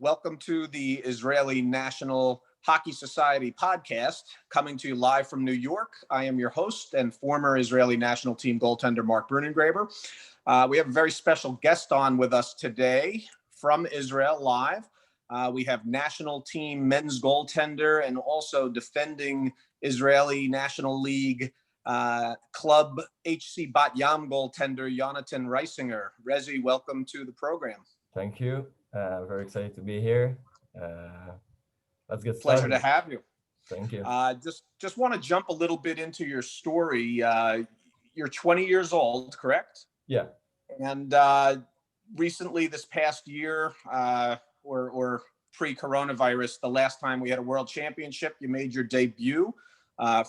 Welcome to the Israeli National Hockey Society podcast, coming to you live from New York. I am your host and former Israeli national team goaltender, 𝗪𝘁𝗍𝗲. We have a very special guest on with us today from Israel live. We have national team men's goaltender and also defending Israeli National League club HC Bat Yam goaltender, Yonatan Rezinger. Rezi, welcome to the program. Thank you. Very excited to be here. Let's get started. Pleasure to have you. Thank you. Just want to jump a little bit into your story. You're 20 years old, correct? Yeah. And recently, this past year, or pre-coronavirus, the last time we had a world championship, you made your debut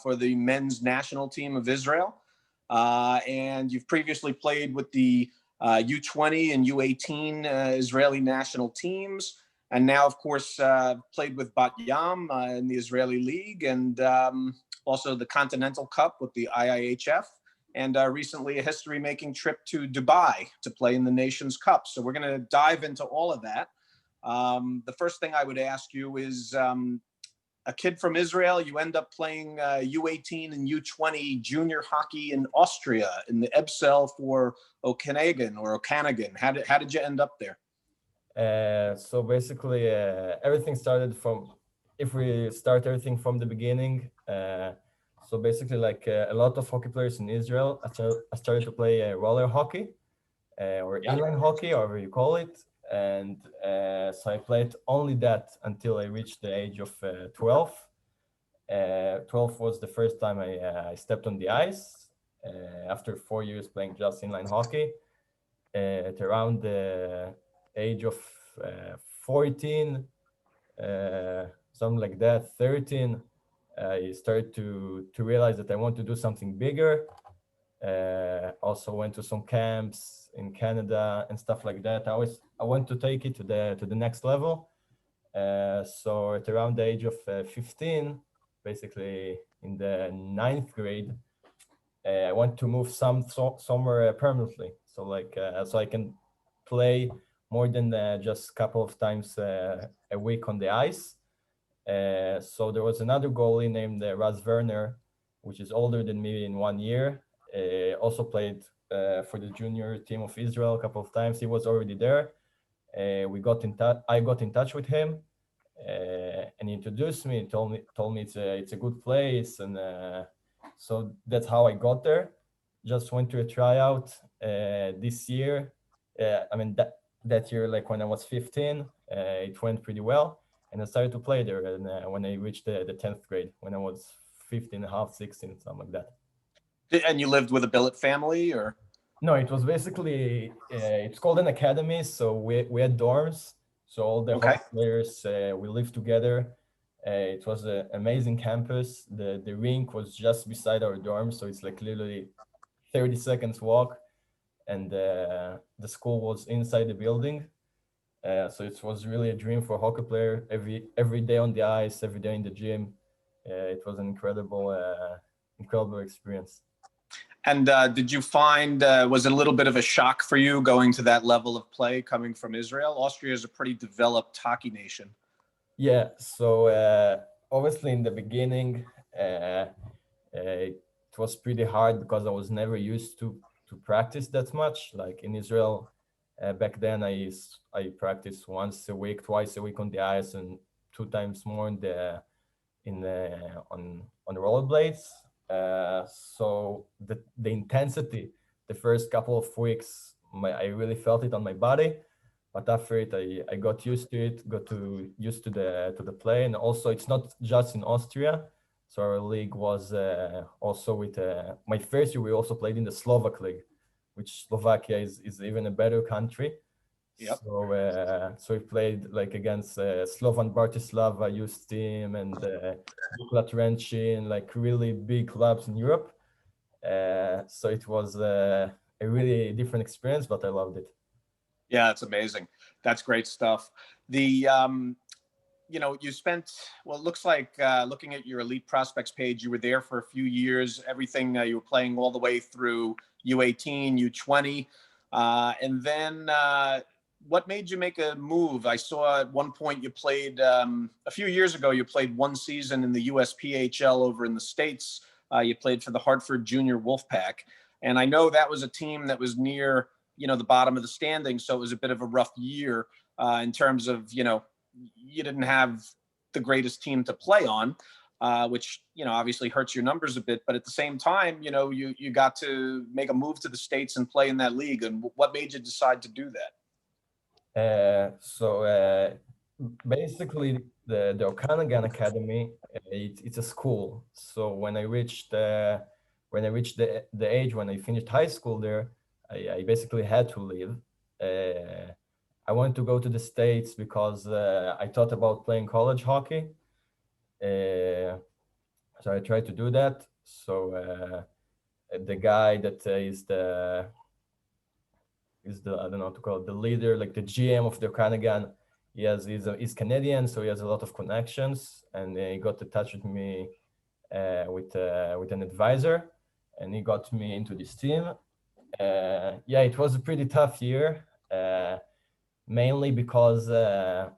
for the men's national team of Israel. And you've previously played with the U20 and U18 Israeli national teams. And now, of course, played with Bat Yam in the Israeli League, and also the Continental Cup with the IIHF, and recently a history-making trip to Dubai to play in the Nations Cup. So we're going to dive into all of that. The first thing I would ask you is, a kid from Israel, you end up playing U18 and U20 junior hockey in Austria in the 𝗪𝘁𝗲 for 𝗪𝘀𝗿𝗃. How did you end up there? So basically, everything started from, if we start everything from the beginning, so basically like a lot of hockey players in Israel, I started to play roller hockey or inline hockey, however you call it. And so I played only that until I reached the age of 12. 12 was the first time I stepped on the ice after 4 years playing just inline hockey. At around the age of 14, something like that, 13, I started to realize that I want to do something bigger. Also went to some camps in Canada and stuff like that. I want to take it to the next level. So at around the age of 15, basically in the 9th grade, I want to move somewhere permanently. So like so I can play more than just a couple of times a week on the ice. So there was another goalie named Reisinger, which is older than me in 1 year. Also played for the junior team of Israel a couple of times. He was already there. I got in touch with him, and he introduced me and told me it's a good place, and so that's how I got there. Just went to a tryout this year. I mean that year, like when I was 15, it went pretty well, and I started to play there. And when I reached the 10th grade, when I was 15 and a half, 16, something like that. And you lived with a billet family, or? No, it was basically, it's called an academy. So we had dorms. So all the hockey players, we lived together. It was an amazing campus. The rink was just beside our dorm. So it's like literally 30 seconds walk. And the school was inside the building. So it was really a dream for a hockey player. Every day on the ice, every day in the gym. It was an incredible experience. And did you find, was it a little bit of a shock for you going to that level of play coming from Israel? Austria is a pretty developed hockey nation. Yeah, so obviously in the beginning, it was pretty hard because I was never used to practice that much. Like in Israel, back then I practiced once a week, twice a week on the ice, and 2 times more on the rollerblades. So the intensity, the first couple of weeks, I really felt it on my body, but after it, I got used to it, used to the play. And also it's not just in Austria. So our league was also with my first year, we also played in the Slovak league, which Slovakia is even a better country. Yep. So we played like against Slovan Bratislava youth team and Dukla Trenčín, like really big clubs in Europe. So it was a really different experience, but I loved it. Yeah, it's amazing. That's great stuff. You spent, well, it looks like looking at your Elite Prospects page, you were there for a few years, everything, you were playing all the way through U18, U20. And then what made you make a move? I saw at one point you played a few years ago. You played one season in the USPHL over in the States. You played for the Hartford Junior Wolfpack, and I know that was a team that was near the bottom of the standings. So it was a bit of a rough year in terms of you didn't have the greatest team to play on, which obviously hurts your numbers a bit. But at the same time, you got to make a move to the States and play in that league. And what made you decide to do that? Basically, the Okanagan Academy, it's a school. So when I reached the age when I finished high school there, I basically had to leave. I wanted to go to the States because I thought about playing college hockey. So I tried to do that. So the guy that is the I don't know how to call it, the leader, like the GM of the Okanagan, he's Canadian, so he has a lot of connections, and he got in touch with me with an advisor, and he got me into this team. Yeah, it was a pretty tough year, mainly because I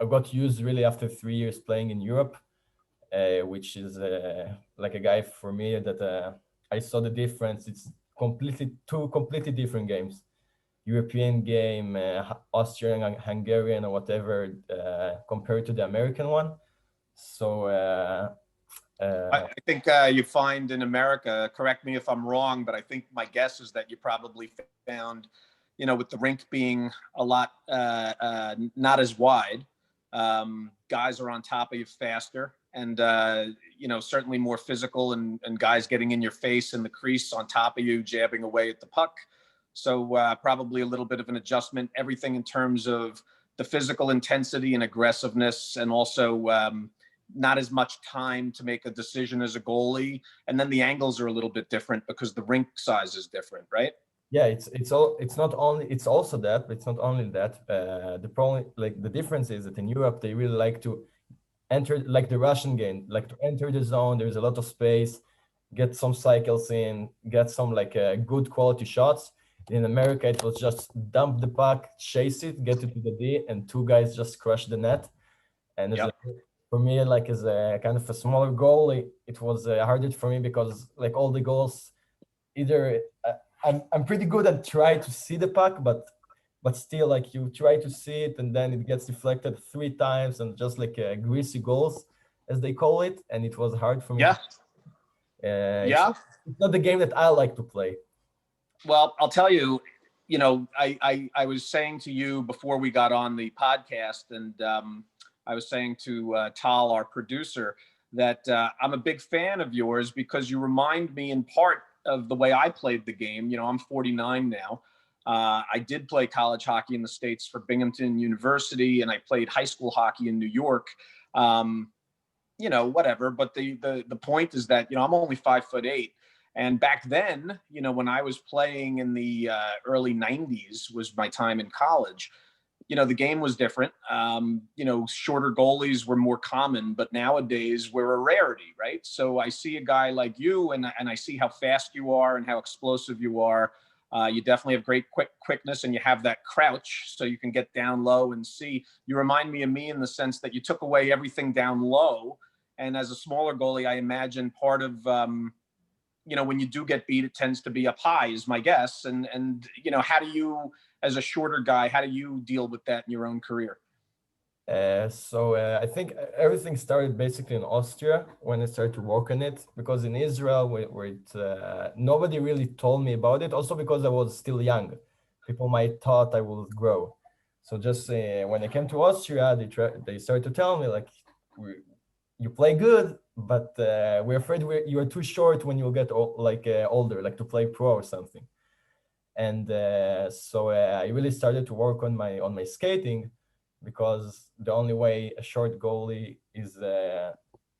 got used really after 3 years playing in Europe, which is like a guy for me that I saw the difference. It's two completely different games. European game, Austrian and Hungarian or whatever, compared to the American one. So I think you find in America, correct me if I'm wrong, but I think my guess is that you probably found, with the rink being a lot not as wide, guys are on top of you faster, and certainly more physical, and guys getting in your face in the crease on top of you, jabbing away at the puck. So probably a little bit of an adjustment, everything in terms of the physical intensity and aggressiveness, and also not as much time to make a decision as a goalie. And then the angles are a little bit different because the rink size is different, right? Yeah, it's also that, but it's not only that. The problem, like the difference is that in Europe, they really like to enter, like the Russian game, like to enter the zone. There's a lot of space, get some cycles in, get some like good quality shots. In America, it was just dump the puck, chase it, get it to the D, and two guys just crush the net. And for me, like as a kind of a smaller goalie, it was harder for me because like all the goals, either I'm pretty good at trying to see the puck, but still, like you try to see it and then it gets deflected 3 times and just like greasy goals, as they call it, and it was hard for me. It's not the game that I like to play. Well, I'll tell you, I was saying to you before we got on the podcast, and I was saying to 𝗀, our producer, that I'm a big fan of yours because you remind me in part of the way I played the game. I'm 49 now. I did play college hockey in the States for Binghamton University, and I played high school hockey in New York. Whatever. But the point is that, I'm only 5'8". And back then, when I was playing in the early 90s was my time in college, the game was different. Shorter goalies were more common, but nowadays we're a rarity, right? So I see a guy like you, and I see how fast you are and how explosive you are. You definitely have great quickness, and you have that crouch, so you can get down low and see. You remind me of me in the sense that you took away everything down low. And as a smaller goalie, I imagine part of, when you do get beat, it tends to be up high, is my guess. And how do you, as a shorter guy, how do you deal with that in your own career? So I think everything started basically in Austria when I started to work on it, because in Israel, nobody really told me about it. Also because I was still young, people might thought I would grow. So just when I came to Austria, they started to tell me like, you play good, but we're afraid you are too short when you get older, like to play pro or something. And so I really started to work on my skating, because the only way a short goalie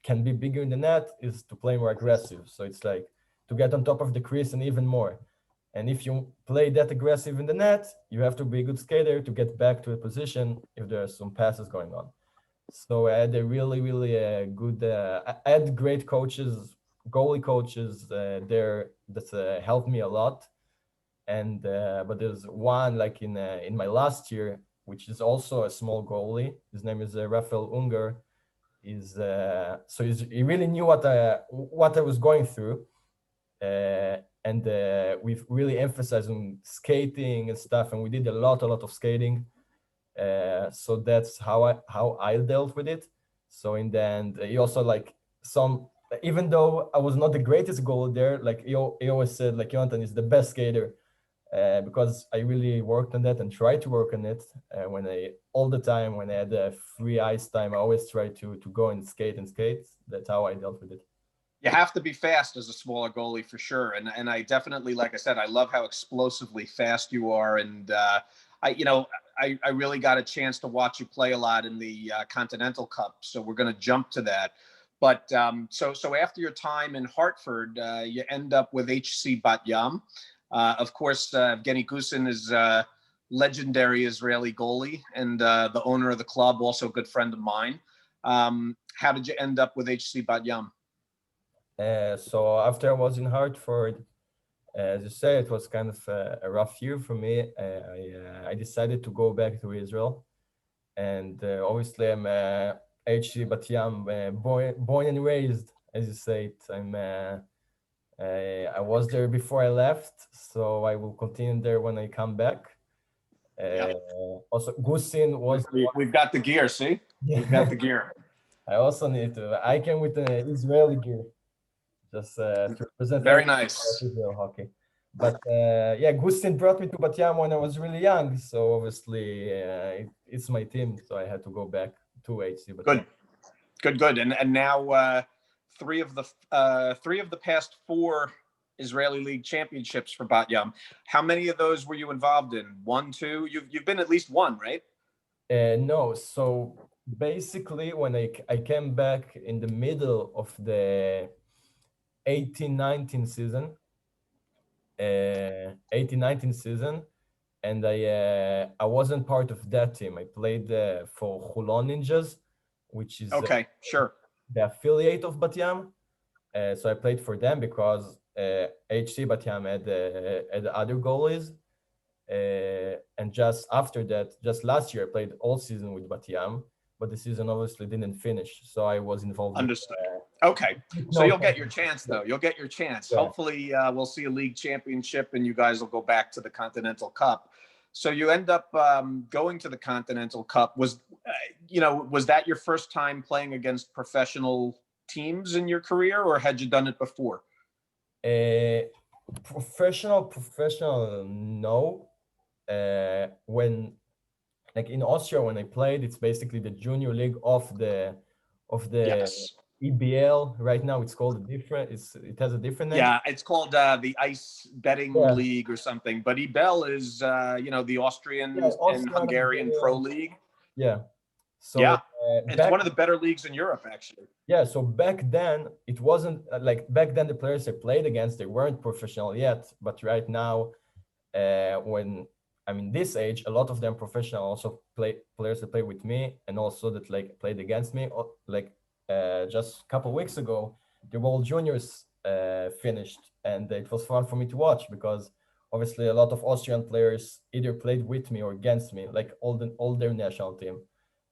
can be bigger in the net is to play more aggressive. So it's like to get on top of the crease and even more. And if you play that aggressive in the net, you have to be a good skater to get back to a position if there are some passes going on. So I had a really, really good, I had great coaches, goalie coaches there that helped me a lot. and but there's one like in my last year, which is also a small goalie. His name is 𝗪𝘀𝘀𝗀𝗀. He really knew what I was going through, and we've really emphasized on skating and stuff, and we did a lot of skating. So that's how I dealt with it. So in the end, he also like even though I was not the greatest goalie there, like he always said, like, Yonatan is the best skater, because I really worked on that and tried to work on it. All the time when I had free ice time, I always tried to go and skate. That's how I dealt with it. You have to be fast as a smaller goalie for sure. And I definitely, like I said, I love how explosively fast you are. And I really got a chance to watch you play a lot in the Continental Cup. So we're going to jump to that. But so after your time in Hartford, you end up with HC Bat Yam. Of course, 𝗫🔵 𝗫🔵 is a legendary Israeli goalie and the owner of the club, also a good friend of mine. How did you end up with HC Bat Yam? So after I was in Hartford, as you say, it was kind of a rough year for me. I decided to go back to Israel, and obviously I'm HC Bat Yam, born and raised, as you say it. I was there before I left, so I will continue there when I come back. Also, 𝗪𝘁 was. We've got the gear. See, we've got the gear. I also need to. I came with the Israeli gear, just to represent. Very nice. Israel hockey. But 𝗪𝘁 brought me to Bat Yam when I was really young, so obviously it's my team, so I had to go back to HC Bat Yam. Good. And now three of the past 4 Israeli League championships for Bat Yam. How many of those were you involved in? 1, 2? You've been at least one, right? No. So basically, when I came back in the middle of the 18-19 season, and I wasn't part of that team. I played for Holon Ninjas, which is okay, sure, the affiliate of Bat Yam. So I played for them because HC Bat Yam had other goalies. And just after that, just last year, I played all season with Bat Yam, but the season obviously didn't finish. So I was involved. Understood. Okay. So you'll get your chance, though. You'll get your chance. Yeah. Hopefully we'll see a league championship and you guys will go back to the Continental Cup. So you end up going to the Continental Cup. Was that your first time playing against professional teams in your career, or had you done it before? Professional, no. When, like in Austria, when I played, it's basically the junior league of the yes. EBL. Right now, it's called it has a different name. Yeah, it's called the Ice Betting League or something. But EBL is the Austrian and Hungarian Pro League. Yeah. So it's one of the better leagues in Europe, actually. Yeah. So back then, it wasn't back then the players I played against, they weren't professional yet. But right now, when I'm in this age, a lot of them professional, also players that play with me and also that played against me. Just a couple of weeks ago, the World Juniors finished, and it was fun for me to watch because obviously a lot of Austrian players either played with me or against me, like all their national team.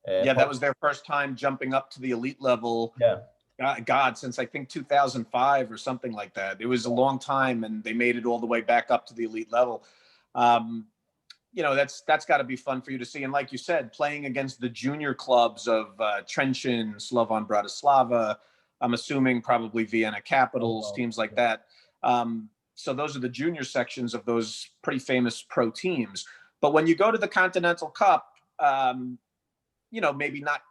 That was their first time jumping up to the elite level. Yeah. God, since I think 2005 or something like that. It was a long time, and they made it all the way back up to the elite level. That's got to be fun for you to see. And like you said, playing against the junior clubs of Trenčín, Slovan Bratislava, I'm assuming probably Vienna Capitals, teams like that. So those are the junior sections of those pretty famous pro teams. But when you go to the Continental Cup, maybe not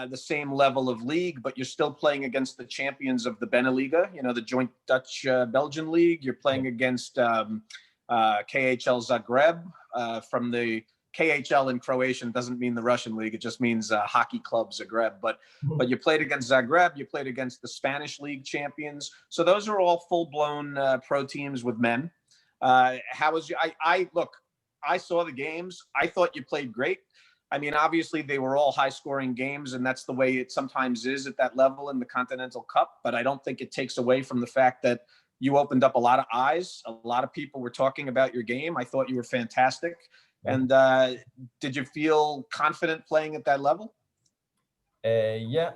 the same level of league, but you're still playing against the champions of the Beneliga, the joint Dutch-Belgian league. You're playing against KHL Zagreb. From the KHL in Croatian doesn't mean the Russian league. It just means hockey club Zagreb. But you played against Zagreb. You played against the Spanish league champions. So those are all full-blown pro teams with men. How was you? I saw the games. I thought you played great. I mean, obviously they were all high-scoring games, and that's the way it sometimes is at that level in the Continental Cup. But I don't think it takes away from the fact that you opened up a lot of eyes. A lot of people were talking about your game. I thought you were fantastic. And did you feel confident playing at that level? Yeah.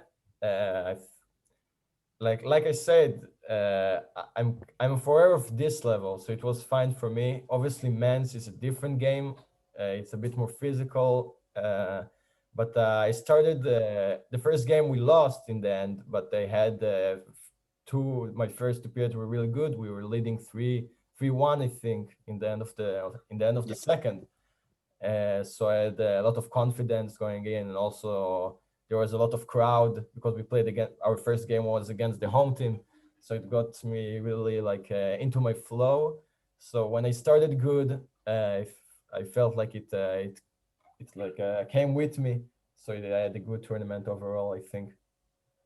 Like I said, I'm aware of this level, so it was fine for me. Obviously, men's is a different game. It's a bit more physical. But I started the first game we lost in the end, but I had my first two periods were really good. We were leading 3-1, I think, in the end of the second. So I had a lot of confidence going in, and also there was a lot of crowd because we played again. Our first game was against the home team, so it got me really like into my flow. So when I started good, I felt like it came with me. So I had a good tournament overall, I think.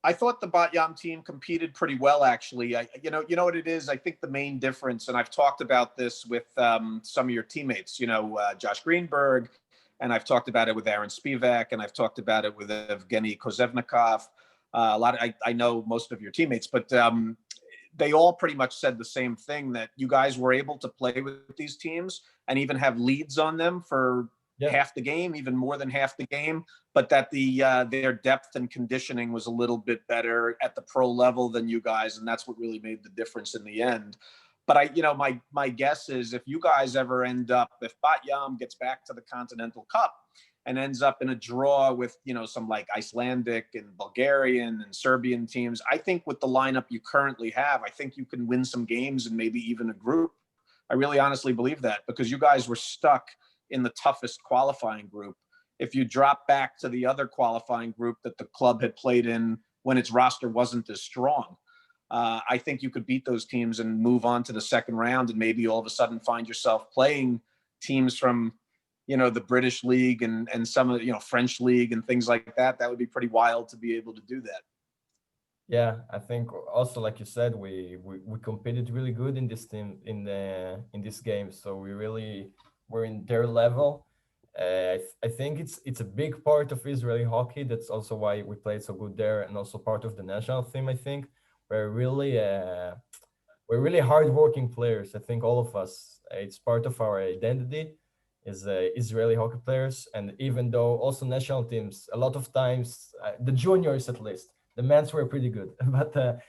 I thought the Bat Yam team competed pretty well, actually. You know what it is? I think the main difference, and I've talked about this with some of your teammates, Josh Greenberg, and I've talked about it with Aaron Spivak, and I've talked about it with 𝗪𝘁 I know most of your teammates, but they all pretty much said the same thing, that you guys were able to play with these teams and even have leads on them for half the game, even more than half the game, but that their depth and conditioning was a little bit better at the pro level than you guys, and that's what really made the difference in the end. But my guess is if you guys ever if Bat Yam gets back to the Continental Cup and ends up in a draw with some like Icelandic and Bulgarian and Serbian teams, I think with the lineup you currently have, I think you can win some games and maybe even a group. I really honestly believe that, because you guys were stuck in the toughest qualifying group. If you drop back to the other qualifying group that the club had played in when its roster wasn't as strong, I think you could beat those teams and move on to the second round, and maybe all of a sudden find yourself playing teams from the British League and some of French League and things like that. That would be pretty wild to be able to do that. Yeah, I think also, like you said, we competed really good in this team in this game, so we really were in their level. I think it's a big part of Israeli hockey. That's also why we played so good there, and also part of the national team. I think we're really hardworking players. I think all of us, it's part of our identity is Israeli hockey players. And even though also national teams, a lot of times the juniors at least, the men's were pretty good, but the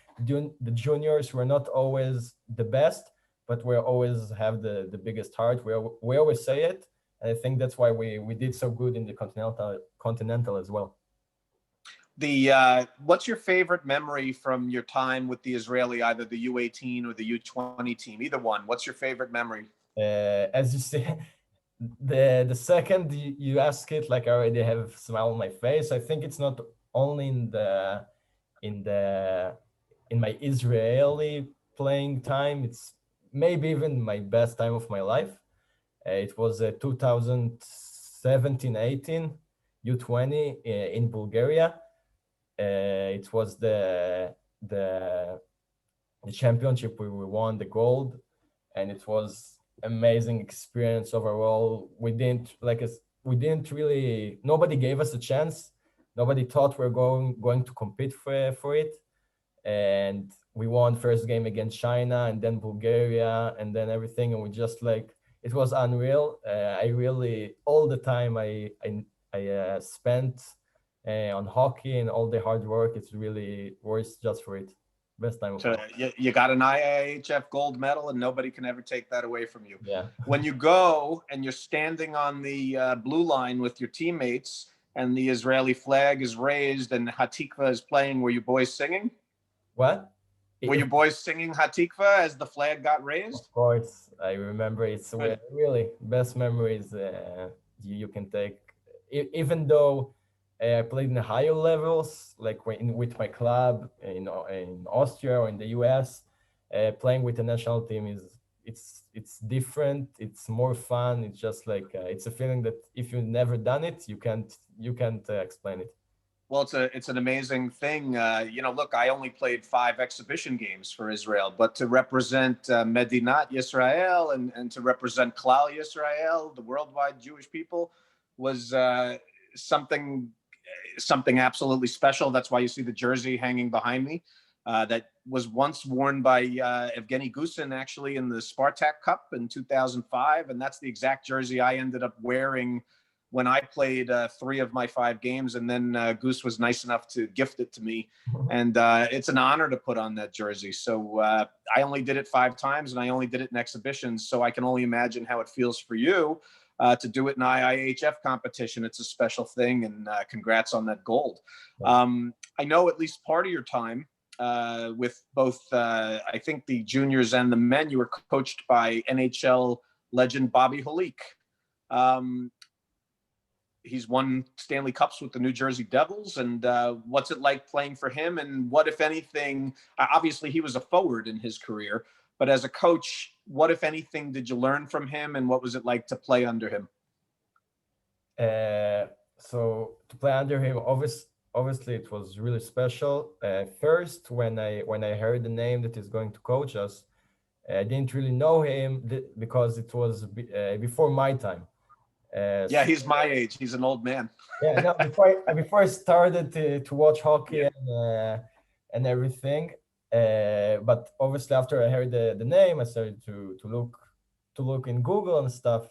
juniors were not always the best, but we always have the biggest heart. We always say it. And I think that's why we did so good in the continental as well. What's your favorite memory from your time with the Israeli, either the U18 or the U20 team, either one? What's your favorite memory? As you see, the second you ask it, like I already have a smile on my face. I think it's not only in my Israeli playing time. It's maybe even my best time of my life. It was 2017-18 U20 in Bulgaria. It was the championship. We won the gold, and it was amazing experience overall. Nobody gave us a chance. Nobody thought we were going to compete for it, and we won first game against China, and then Bulgaria, and then everything, and we just it was unreal. I really, all the time I spent on hockey and all the hard work, it's really worth just for it. Best time of so you got an IIHF gold medal, and nobody can ever take that away from you. Yeah. When you go and you're standing on the blue line with your teammates and the Israeli flag is raised and 𝗪𝗁𝗃𝗏 is playing, were you boys singing? What? Were you boys singing 𝗪𝗁𝗃𝗏 as the flag got raised? Of course, I remember. It's really best memories you can take. Even though I played in the higher levels, like with my club in Austria or in the US, playing with the national team it's different. It's more fun. It's just it's a feeling that if you've never done it, you can't explain it. Well, it's an amazing thing. Look, I only played 5 exhibition games for Israel, but to represent Medinat Yisrael and to represent Klal Yisrael, the worldwide Jewish people, was something absolutely special. That's why you see the jersey hanging behind me. that was once worn by Evgeny Gusin actually in the Spartak Cup in 2005. And that's the exact jersey I ended up wearing when I played 3 of my 5 games. And then Goose was nice enough to gift it to me. And it's an honor to put on that jersey. So I only did it 5 times, and I only did it in exhibitions. So I can only imagine how it feels for you to do it in IIHF competition. It's a special thing, and congrats on that gold. I know at least part of your time with both, I think the juniors and the men, you were coached by NHL legend Bobby Holik. He's won Stanley Cups with the New Jersey Devils. And what's it like playing for him? And what, if anything, obviously he was a forward in his career, but as a coach, what, if anything, did you learn from him? And what was it like to play under him? So to play under him, obviously it was really special. First, when I heard the name that he's going to coach us, I didn't really know him because it was before my time. Yeah, he's my age. He's an old man. Yeah, no, before I started to watch hockey and everything, but obviously after I heard the name, I started to look in Google and stuff,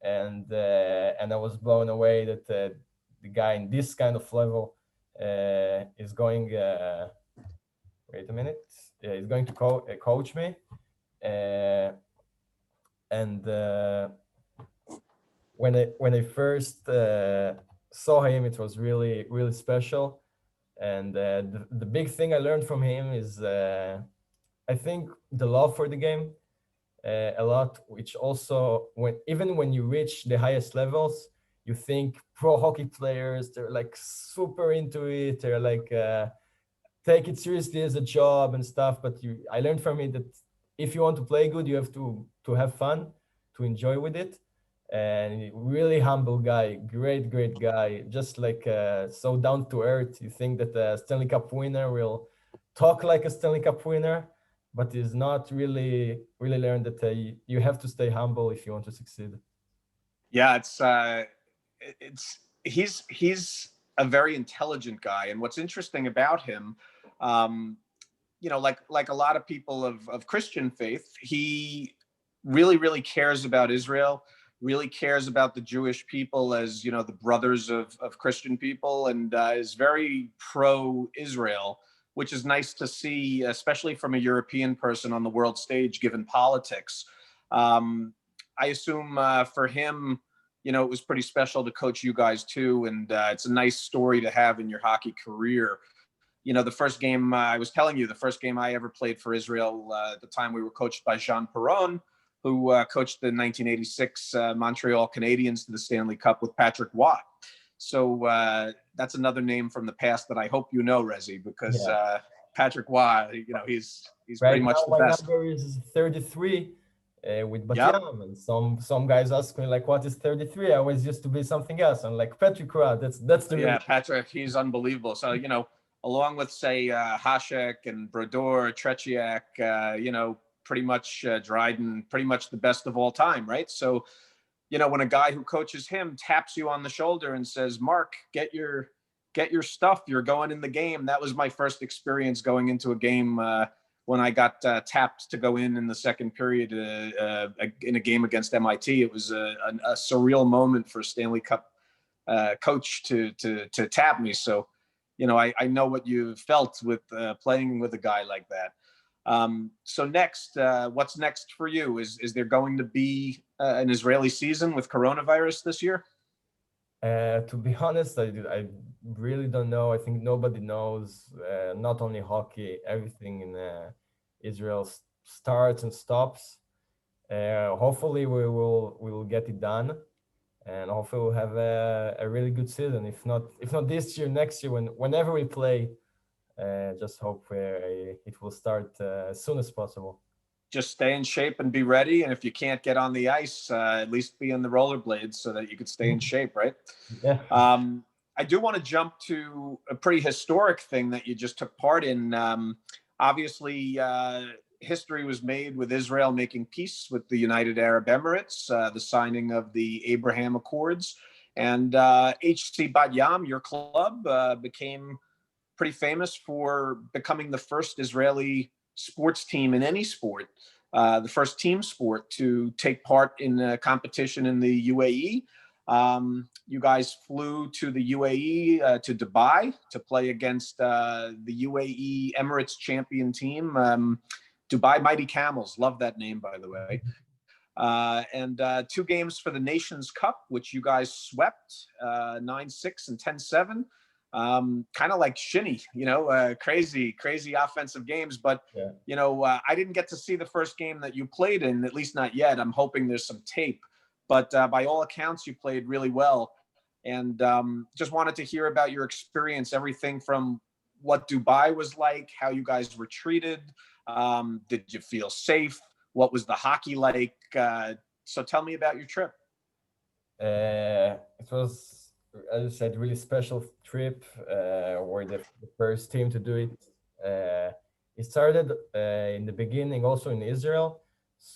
and I was blown away that the guy in this kind of level is going. Wait a minute. He's going to coach me, and. When I first saw him, it was really, really special. And the big thing I learned from him is, I think, the love for the game a lot, which also, even when you reach the highest levels, you think pro hockey players, they're like super into it. They're like, take it seriously as a job and stuff. But I learned from it that if you want to play good, you have to have fun, to enjoy with it. And really humble guy, great guy, just like so down to earth. You think that a Stanley Cup winner will talk like a Stanley Cup winner, but is not really learned that you have to stay humble if you want to succeed. Yeah, he's a very intelligent guy, and what's interesting about him, like a lot of people of Christian faith, he really cares about Israel. Really cares about the Jewish people as, the brothers of Christian people, and is very pro-Israel, which is nice to see, especially from a European person on the world stage, given politics. I assume for him, it was pretty special to coach you guys too, and it's a nice story to have in your hockey career. The first game, I was telling you, the first game I ever played for Israel, at the time we were coached by Jean Perron, who coached the 1986 Montreal Canadiens to the Stanley Cup with Patrick Watt. So that's another name from the past that I hope you know, Rezi, because Patrick Watt, he's right pretty much now, the best. My number is 33 with Bat Yam, and some guys ask me like, what is 33? I always used to be something else. I'm like, Patrick Watt, that's the Patrick, he's unbelievable. So along with say Hasek and Brodeur, Tretiak, pretty much Dryden, pretty much the best of all time, right? So, when a guy who coaches him taps you on the shoulder and says, Mark, get your stuff, you're going in the game. That was my first experience going into a game when I got tapped to go in the second period in a game against MIT. It was a surreal moment for a Stanley Cup coach to tap me. So, I know what you felt with playing with a guy like that. So next, what's next for you? Is there going to be an Israeli season with coronavirus this year? To be honest, I really don't know. I think nobody knows. Not only hockey, everything in Israel starts and stops. Hopefully, we will get it done, and hopefully we'll have a really good season. If not this year, next year, whenever we play. Just hope it will start as soon as possible. Just stay in shape and be ready. And if you can't get on the ice, at least be in the rollerblades so that you could stay in shape, right? Yeah. I do want to jump to a pretty historic thing that you just took part in. Obviously, history was made with Israel making peace with the United Arab Emirates, the signing of the Abraham Accords, and HC Bat Yam, your club, became pretty famous for becoming the first Israeli sports team in any sport, the first team sport to take part in a competition in the UAE. You guys flew to the UAE, to Dubai, to play against the UAE Emirates champion team, Dubai Mighty Camels. Love that name, by the way. And 2 games for the Nations Cup, which you guys swept 9-6 and 10-7. Kind of like 𝗫, you know, crazy offensive games. But, Yeah. you know, I didn't get to see the first game that you played in, at least not yet. I'm hoping there's some tape. But by all accounts, you played really well. And just wanted to hear about your experience, everything from what Dubai was like, how you guys were treated. Did you feel safe? What was the hockey like? So tell me about your trip. It was, as you said, really special trip. We're the first team to do it. It started in the beginning also in Israel.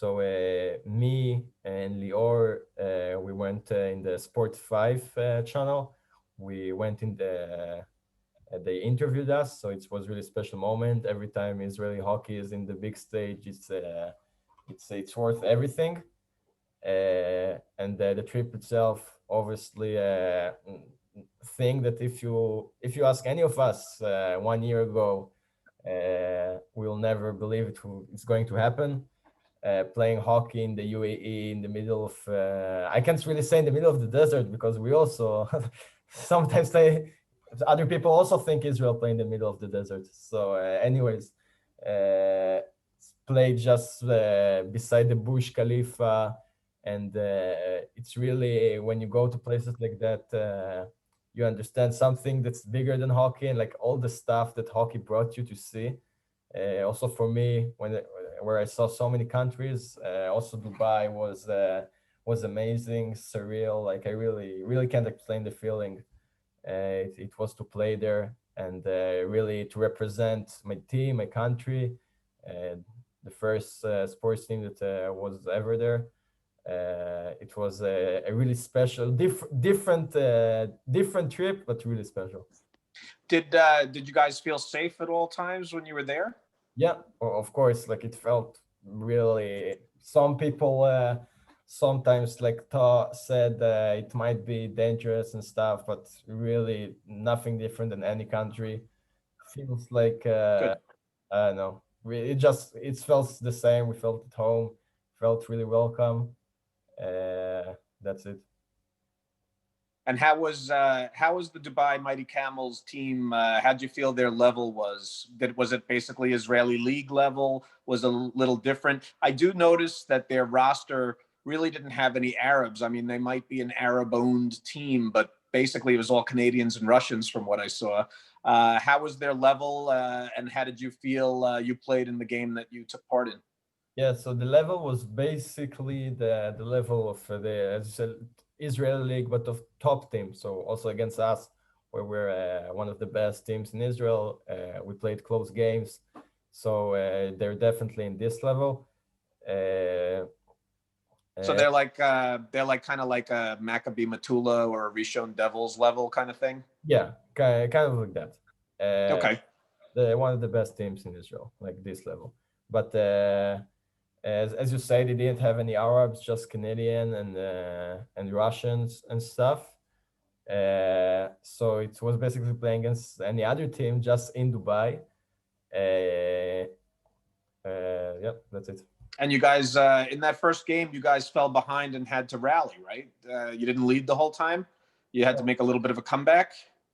So me and Lior, we went in the Sport 5 channel. We went in they interviewed us, so it was really special moment. Every time Israeli hockey is in the big stage, it's worth everything. And the trip itself, obviously, thing that if you ask any of us 1 year ago, we'll never believe it's going to happen. Playing hockey in the UAE in the middle of, I can't really say in the middle of the desert, because we also sometimes other people also think Israel play in the middle of the desert. So anyways, played just beside the 𝗵𝘁 Khalifa. And it's really, when you go to places like that, you understand something that's bigger than hockey, and like all the stuff that hockey brought you to see. Also for me, where I saw so many countries, also Dubai was amazing, surreal. Like I really can't explain the feeling. It was to play there and really to represent my team, my country, the first sports team that was ever there. It was a really special, different trip, but really special. Did you guys feel safe at all times when you were there? Yeah, of course. Like it felt really. Some people sometimes like said it might be dangerous and stuff, but really nothing different than any country. Feels like Good. I don't know. It felt the same. We felt at home. Felt really welcome. That's it. And how was the Dubai Mighty Camels team? How did you feel their level was? Was it basically Israeli league level? Was it a little different? I do notice that their roster really didn't have any Arabs. I mean, they might be an Arab-owned team, but basically it was all Canadians and Russians from what I saw. How was their level, and how did you feel you played in the game that you took part in? Yeah, so the level was basically the level of as you said, Israeli league, but of top teams. So also against us, where we're one of the best teams in Israel. We played close games, so they're definitely in this level. So they're like kind of like a Maccabi Metula or a Rishon Devils level kind of thing. Yeah, kind of like that. Okay. They're one of the best teams in Israel, like this level. But as you say, they didn't have any Arabs, just Canadian and Russians and stuff. So it was basically playing against any other team just in Dubai. Yep, that's it. And you guys, in that first game, you guys fell behind and had to rally, right? You didn't lead the whole time. You had to make a little bit of a comeback.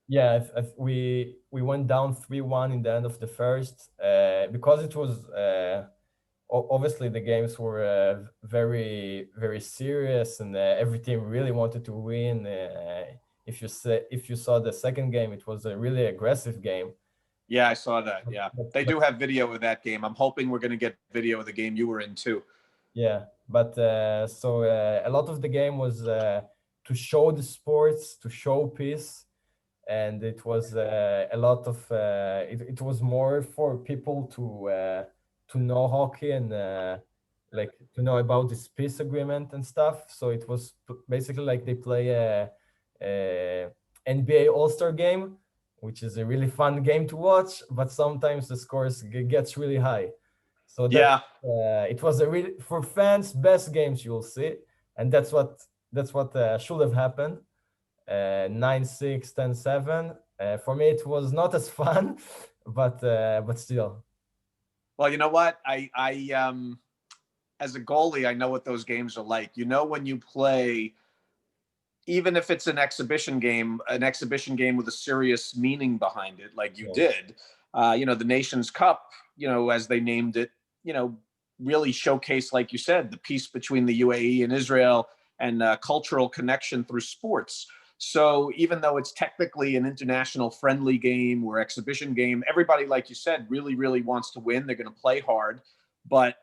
Yeah, we went down 3-1 in the end of the first, because it was obviously the games were very, very serious, and every team really wanted to win. If you saw the second game, it was a really aggressive game. Yeah, I saw that. Yeah, they do have video of that game. I'm hoping we're going to get video of the game you were in too. Yeah, but so a lot of the game was to show the sports, to show peace, and it was a lot of it was more for people to know hockey and like to know about this peace agreement and stuff. So it was basically like they play a NBA All-Star game which is a really fun game to watch, but sometimes the scores gets really high. So that, Yeah. it was a really, for fans, best games you'll see, and that's what should have happened. 9-6, 10-7. For me, it was not as fun, but still. Well, you know what? I as a goalie, I know what those games are like. You know, when you play, even if it's an exhibition game with a serious meaning behind it, like you did, you know, the Nations Cup, you know, as they named it, you know, really showcased, like you said, the peace between the UAE and Israel and cultural connection through sports. So even though it's technically an international friendly game or exhibition game, everybody, like you said, really, really wants to win. They're going to play hard, but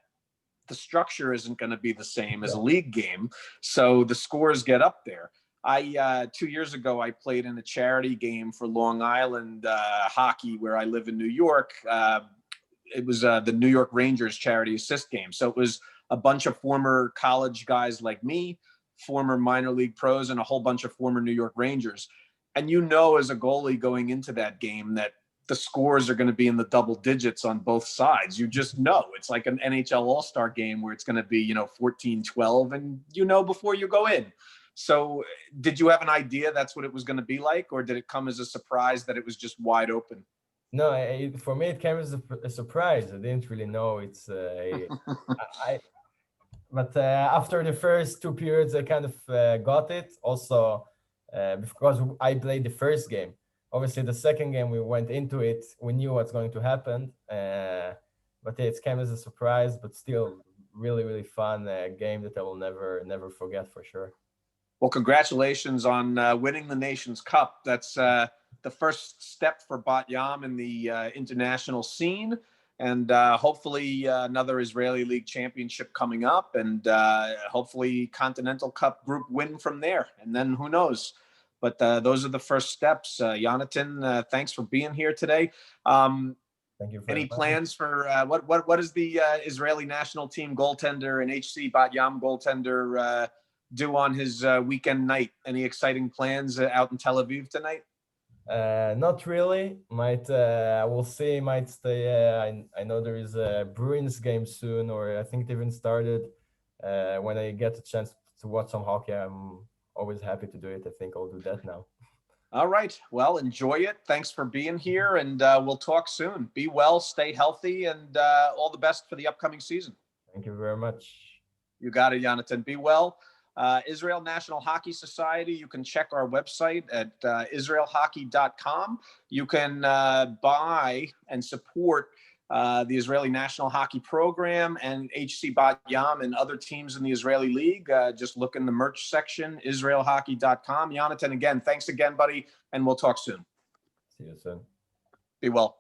the structure isn't going to be the same as a league game. So the scores get up there. 2 years ago, I played in a charity game for Long Island hockey where I live in New York. It was the New York Rangers charity assist game. So it was a bunch of former college guys like me, former minor league pros, and a whole bunch of former New York Rangers. And you know, as a goalie going into that game, that the scores are going to be in the double digits on both sides. You just know. It's like an NHL All-Star game where it's going to be, you know, 14-12, and you know before you go in. So did you have an idea that's what it was going to be like, or did it come as a surprise that it was just wide open? No, for me, it came as a surprise. I didn't really know. But after the first 2 periods, I kind of got it. Also, because I played the first game. Obviously, the second game, we went into it. We knew what's going to happen. But it came as a surprise, but still really, really fun game that I will never forget for sure. Well, congratulations on winning the Nations Cup. That's the first step for Bat Yam in the international scene. And hopefully another Israeli League championship coming up, and hopefully Continental Cup group win from there. And then who knows? But those are the first steps. Yonatan, thanks for being here today. Thank you. Any plans for what is the Israeli national team goaltender and HC Bat Yam goaltender do on his weekend night? Any exciting plans out in Tel Aviv tonight? Not really. We'll see. Might stay. I know there is a Bruins game soon, or I think they even started. When I get a chance to watch some hockey, I'm always happy to do it. I think I'll do that now. All right. Well, enjoy it. Thanks for being here, and we'll talk soon. Be well, stay healthy, and all the best for the upcoming season. Thank you very much. You got it, Yonatan. Be well. Israel National Hockey Society, you can check our website at israelhockey.com. You can buy and support the Israeli National Hockey Program and HC Bat Yam and other teams in the Israeli League. Just look in the merch section, israelhockey.com. Yonatan, again, thanks again, buddy, and we'll talk soon. See you soon. Be well.